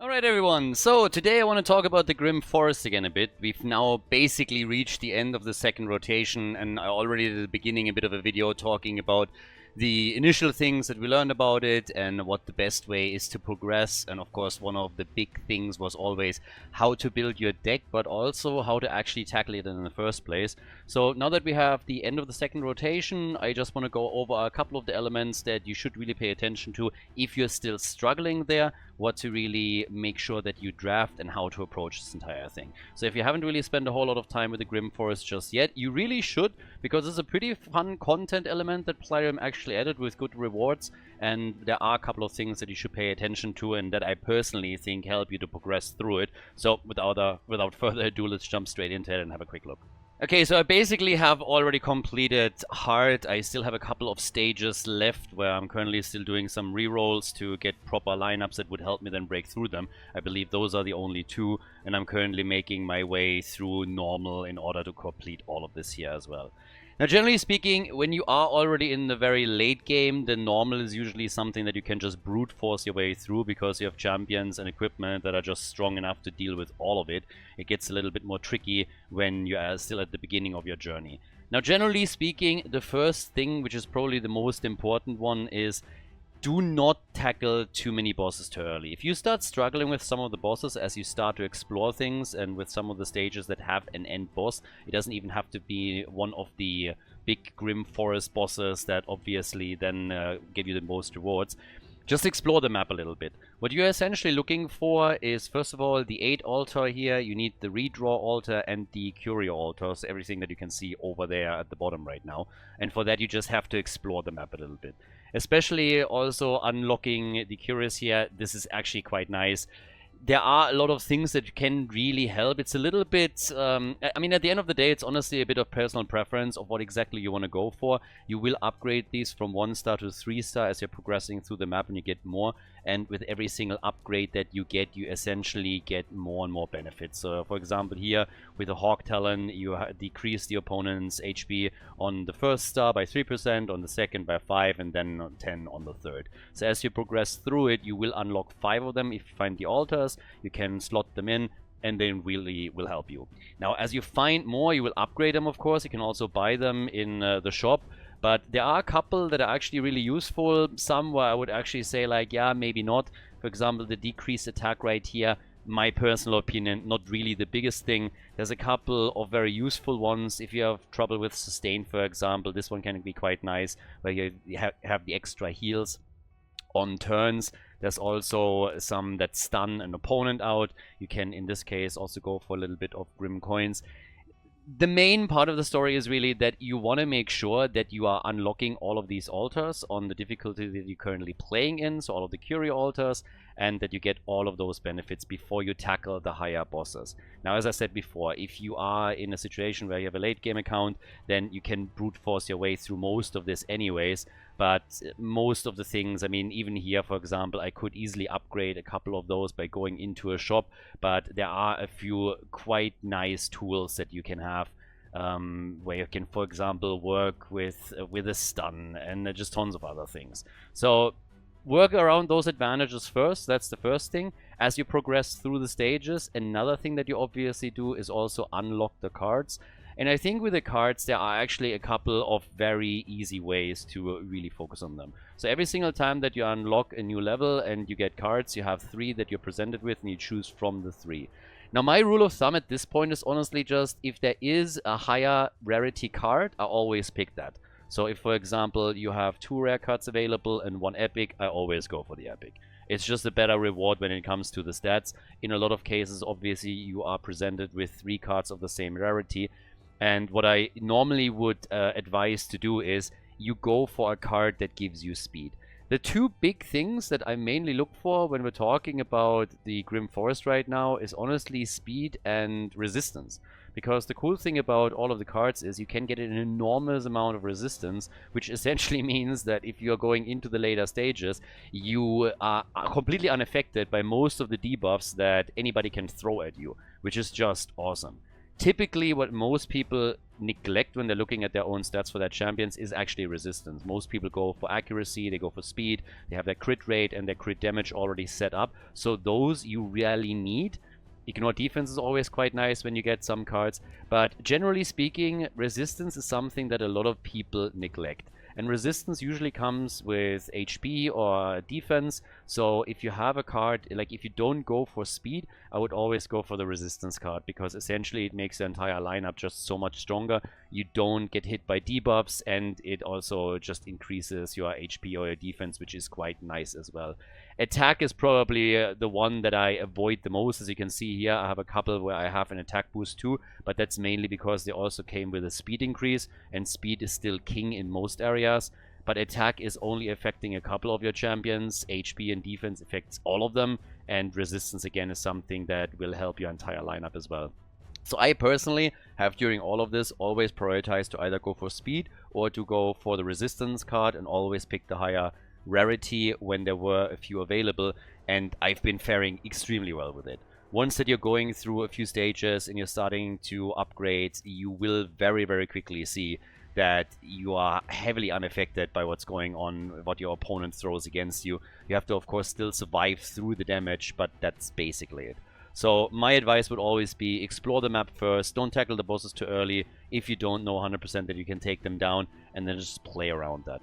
Alright everyone, so today I want to talk about the Grim Forest again a bit. We've now basically reached the end of the second rotation, and I already at the beginning a bit of a video talking about the initial things that we learned about it and what the best way is to progress. And of course one of the big things was always how to build your deck, but also how to actually tackle it in the first place. So now that we have the end of the second rotation, I just want to go over a couple of the elements that you should really pay attention to if you're still struggling there, what to really make sure that you draft and how to approach this entire thing. So if you haven't really spent a whole lot of time with the Grim Forest just yet, you really should, because it's a pretty fun content element that Plarium actually added with good rewards, and there are a couple of things that you should pay attention to and that I personally think help you to progress through it. So without further ado, let's jump straight into it and have a quick look. Okay, so I basically have already completed Hard. I still have a couple of stages left where I'm currently still doing some rerolls to get proper lineups that would help me then break through them. I believe those are the only two, and I'm currently making my way through normal in order to complete all of this here as well. Now, generally speaking, when you are already in the very late game, the normal is usually something that you can just brute force your way through because you have champions and equipment that are just strong enough to deal with all of it. It gets a little bit more tricky when you are still at the beginning of your journey. Now, generally speaking, the first thing, which is probably the most important one, is do not tackle too many bosses too early. If you start struggling with some of the bosses as you start to explore things, and with some of the stages that have an end boss, it doesn't even have to be one of the big Grim Forest bosses that obviously then give you the most rewards. Just explore the map a little bit. What you're essentially looking for is, first of all, the 8 altar here. You need the redraw altar and the curio altar, so everything that you can see over there at the bottom right now. And for that you just have to explore the map a little bit. Especially also unlocking the curios here. This is actually quite nice. There are a lot of things that can really help. It's a little bit, I mean, at the end of the day, it's honestly a bit of personal preference of what exactly you want to go for. You will upgrade these from 1-star to 3-star as you're progressing through the map and you get more. And with every single upgrade that you get, you essentially get more and more benefits. So, for example, here with the Hawk Talon, you decrease the opponent's HP on the 1st star by 3%, on the 2nd by 5, and then 10 on the 3rd. So as you progress through it, you will unlock 5 of them. If you find the altars, you can slot them in, and they really will help you. Now, as you find more, you will upgrade them, of course. You can also buy them in the shop. But there are a couple that are actually really useful. Some where I would actually say, like, yeah, maybe not. For example, the decreased attack right here, my personal opinion, not really the biggest thing. There's a couple of very useful ones. If you have trouble with sustain, for example, this one can be quite nice, where you have the extra heals on turns. There's also some that stun an opponent out. You can, in this case, also go for a little bit of Grim Coins. The main part of the story is really that you want to make sure that you are unlocking all of these altars on the difficulty that you're currently playing in, so all of the curio altars, and that you get all of those benefits before you tackle the higher bosses. Now, as I said before, if you are in a situation where you have a late game account, then you can brute force your way through most of this anyways. But most of the things, I mean, even here, for example, I could easily upgrade a couple of those by going into a shop. But there are a few quite nice tools that you can have, where you can, for example, work with a stun and just tons of other things. So work around those advantages first. That's the first thing. As you progress through the stages, another thing that you obviously do is also unlock the cards. And I think with the cards, there are actually a couple of very easy ways to really focus on them. So every single time that you unlock a new level and you get cards, you have 3 that you're presented with and you choose from the 3. Now, my rule of thumb at this point is honestly just, if there is a higher rarity card, I always pick that. So if, for example, you have 2 rare cards available and 1 epic, I always go for the epic. It's just a better reward when it comes to the stats. In a lot of cases, obviously, you are presented with 3 cards of the same rarity. And what I normally would advise to do is you go for a card that gives you speed. The 2 big things that I mainly look for when we're talking about the Grim Forest right now is honestly speed and resistance. Because the cool thing about all of the cards is you can get an enormous amount of resistance, which essentially means that if you're going into the later stages, you are completely unaffected by most of the debuffs that anybody can throw at you, which is just awesome. typically what most people neglect when they're looking at their own stats for their champions is actually resistance. Most people go for accuracy, they go for speed, they have their crit rate and their crit damage already set up. So those you rarely need. Ignore defense is always quite nice when you get some cards, but generally speaking, resistance is something that a lot of people neglect. And resistance usually comes with HP or defense, so if you have a card, like if you don't go for speed, I would always go for the resistance card, because essentially it makes the entire lineup just so much stronger. You don't get hit by debuffs, and it also just increases your HP or your defense, which is quite nice as well. Attack is probably the one that I avoid the most. As you can see here, I have a couple where I have an attack boost too, but that's mainly because they also came with a speed increase, and speed is still king in most areas. But attack is only affecting a couple of your champions. HP and defense affects all of them, and resistance again is something that will help your entire lineup as well. So I personally have, during all of this, always prioritized to either go for speed or to go for the resistance card, and always pick the higher rarity when there were a few available, and I've been faring extremely well with it. Once that you're going through a few stages and you're starting to upgrade, you will very, very quickly see that you are heavily unaffected by what's going on, what your opponent throws against you. You have to, of course, still survive through the damage, but that's basically it. So my advice would always be explore the map first, don't tackle the bosses too early if you don't know 100% that you can take them down, and then just play around that.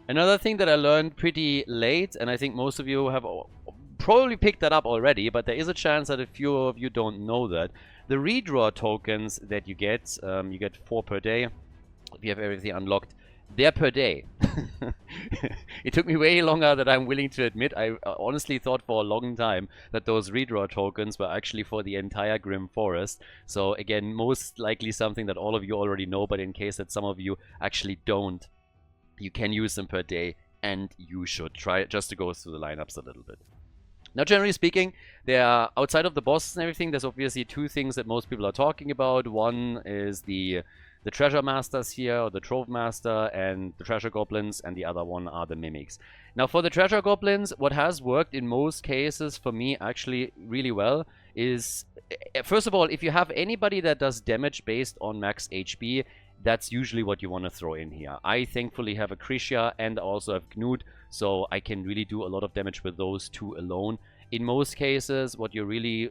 Another thing that I learned pretty late, and I think most of you have probably picked that up already, but there is a chance that a few of you don't know that. The redraw tokens that you get 4 per day. If you have everything unlocked, they're per day. It took me way longer than I'm willing to admit. I honestly thought for a long time that those redraw tokens were actually for the entire Grim Forest. So again, most likely something that all of you already know, but in case that some of you actually don't, you can use them per day, and you should try it just to go through the lineups a little bit. Now, generally speaking, there are, outside of the bosses and everything, there's obviously two things that most people are talking about. One is the treasure masters here, or the trove master, and the treasure goblins, and the other one are the mimics. Now, for the treasure goblins, what has worked in most cases for me actually really well is, first of all, if you have anybody that does damage based on max HP, that's usually what you want to throw in here. I thankfully have a Krisha and also have Knut, so I can really do a lot of damage with those two alone. In most cases, what you're really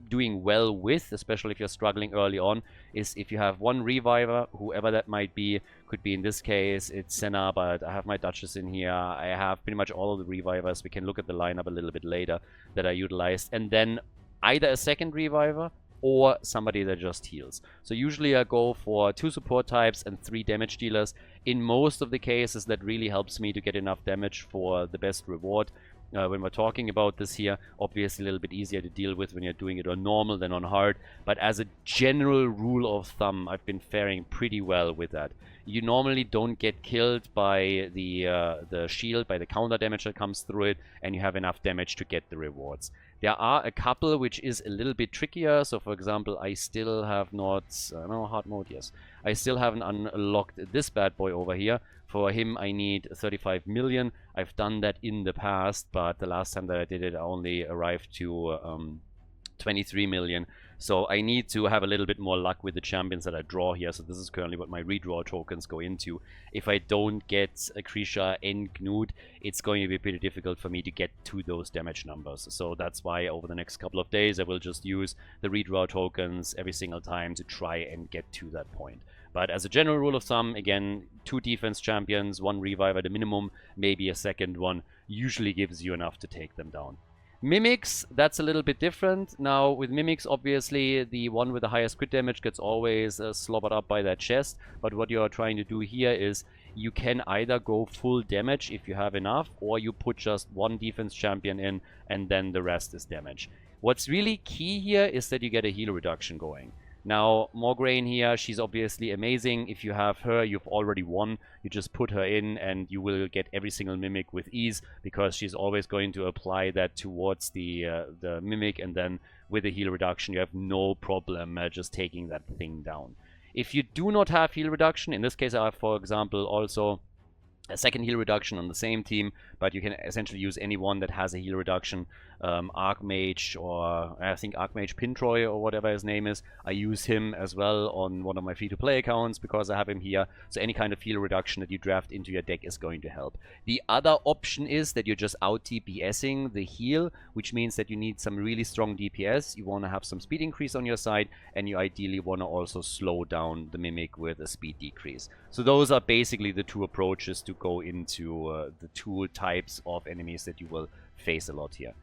doing well with, especially if you're struggling early on, is if you have one reviver, whoever that might be. Could be, in this case, it's Senna, but I have my Duchess in here. I have pretty much all of the revivers. We can look at the lineup a little bit later that I utilized. And then either a second reviver or somebody that just heals. So usually I go for 2 support types and 3 damage dealers. In most of the cases, that really helps me to get enough damage for the best reward. When we're talking about this here, obviously a little bit easier to deal with when you're doing it on normal than on hard. But as a general rule of thumb, I've been faring pretty well with that. You normally don't get killed by the shield, by the counter damage that comes through it, and you have enough damage to get the rewards. There are a couple which is a little bit trickier. So for example, I still have not, no, hard mode, yes. I still haven't unlocked this bad boy over here. For him, I need 35 million. I've done that in the past, but the last time that I did it, I only arrived to 23 million. So I need to have a little bit more luck with the champions that I draw here. So this is currently what my redraw tokens go into. If I don't get a Krisha and Knut, it's going to be pretty difficult for me to get to those damage numbers. So that's why over the next couple of days, I will just use the redraw tokens every single time to try and get to that point. But as a general rule of thumb, again, 2 defense champions, 1 revive at a minimum, maybe a second one, usually gives you enough to take them down. Mimics, that's a little bit different. Now, with Mimics, obviously, the one with the highest crit damage gets always slobbered up by that chest. But what you're trying to do here is you can either go full damage if you have enough, or you put just 1 defense champion in, and then the rest is damage. What's really key here is that you get a heal reduction going. Now, Morgraine here, she's obviously amazing. If you have her, you've already won. You just put her in and you will get every single Mimic with ease, because she's always going to apply that towards the Mimic, and then with a heal reduction, you have no problem just taking that thing down. If you do not have heal reduction, in this case I have, for example, also a second heal reduction on the same team, but you can essentially use any one that has a heal reduction. Archmage, or I think Archmage Pintroy or whatever his name is. I use him as well on one of my free-to-play accounts because I have him here. So any kind of heal reduction that you draft into your deck is going to help. The other option is that you're just out DPSing the heal, which means that you need some really strong DPS. You want to have some speed increase on your side, and you ideally want to also slow down the Mimic with a speed decrease. So those are basically the two approaches to go into the two types of enemies that you will face a lot here.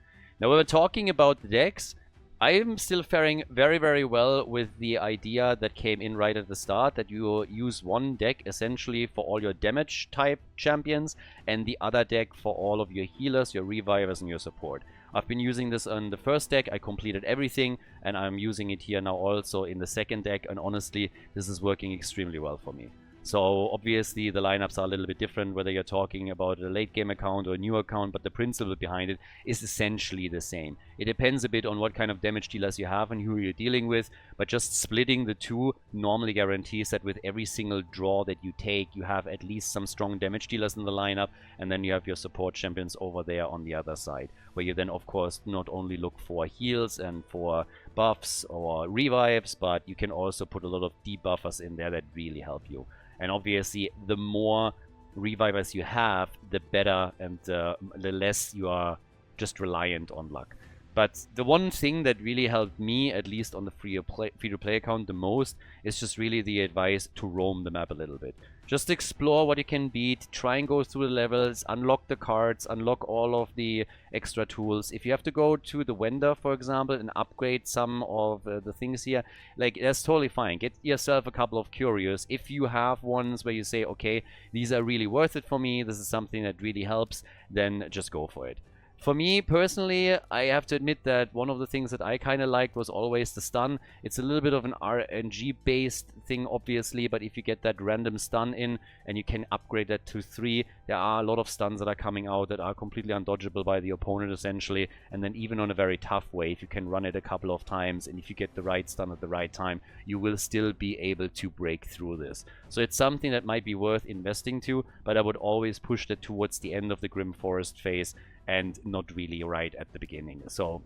Now, when we're talking about the decks, I am still faring very, very well with the idea that came in right at the start, that you use one deck essentially for all your damage type champions and the other deck for all of your healers, your revivers, and your support. I've been using this on the first deck, I completed everything, and I'm using it here now also in the second deck, and honestly, this is working extremely well for me. So obviously the lineups are a little bit different whether you're talking about a late game account or a new account, but the principle behind it is essentially the same. It depends a bit on what kind of damage dealers you have and who you're dealing with, but just splitting the two normally guarantees that with every single draw that you take, you have at least some strong damage dealers in the lineup, and then you have your support champions over there on the other side, where you then of course not only look for heals and for buffs or revives, but you can also put a lot of debuffers in there that really help you. And obviously, the more revivers you have, the better, and the less you are just reliant on luck. But the one thing that really helped me, at least on the free-to-play account the most, is just really the advice to roam the map a little bit. Just explore what you can beat, try and go through the levels, unlock the cards, unlock all of the extra tools. If you have to go to the vendor, for example, and upgrade some of the things here, like, that's totally fine. Get yourself a couple of curios. If you have ones where you say, okay, these are really worth it for me, this is something that really helps, then just go for it. For me, personally, I have to admit that one of the things that I kind of liked was always the stun. It's a little bit of an RNG-based thing, obviously, but if you get that random stun in and you can upgrade that to 3, there are a lot of stuns that are coming out that are completely undodgeable by the opponent, essentially. And then even on a very tough way, if you can run it a couple of times and if you get the right stun at the right time, you will still be able to break through this. So it's something that might be worth investing to, but I would always push that towards the end of the Grim Forest phase, and not really right at the beginning. So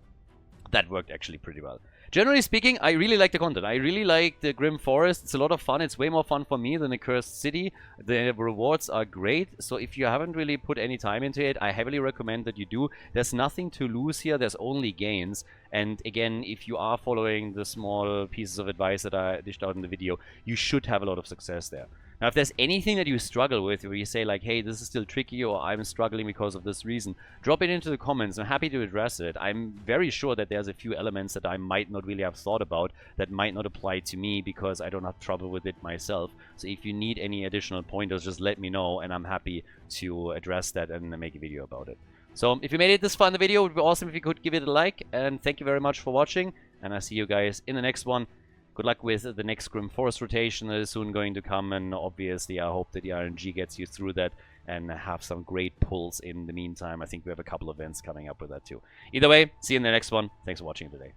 that worked actually pretty well. Generally speaking, I really like the content. I really like the Grim Forest. It's a lot of fun. It's way more fun for me than the Cursed City. The rewards are great. So if you haven't really put any time into it, I heavily recommend that you do. There's nothing to lose here. There's only gains. And again, if you are following the small pieces of advice that I dished out in the video, you should have a lot of success there. Now, if there's anything that you struggle with, where you say like, hey, this is still tricky, or I'm struggling because of this reason, drop it into the comments. I'm happy to address it. I'm very sure that there's a few elements that I might not really have thought about that might not apply to me because I don't have trouble with it myself. So if you need any additional pointers, just let me know, and I'm happy to address that and make a video about it. So if you made it this far in the video, it would be awesome if you could give it a like, and thank you very much for watching, and I'll see you guys in the next one. Good luck with the next Grim Forest rotation that is soon going to come, and obviously I hope that the RNG gets you through that and have some great pulls in the meantime. I think we have a couple of events coming up with that too. Either way, see you in the next one. Thanks for watching today.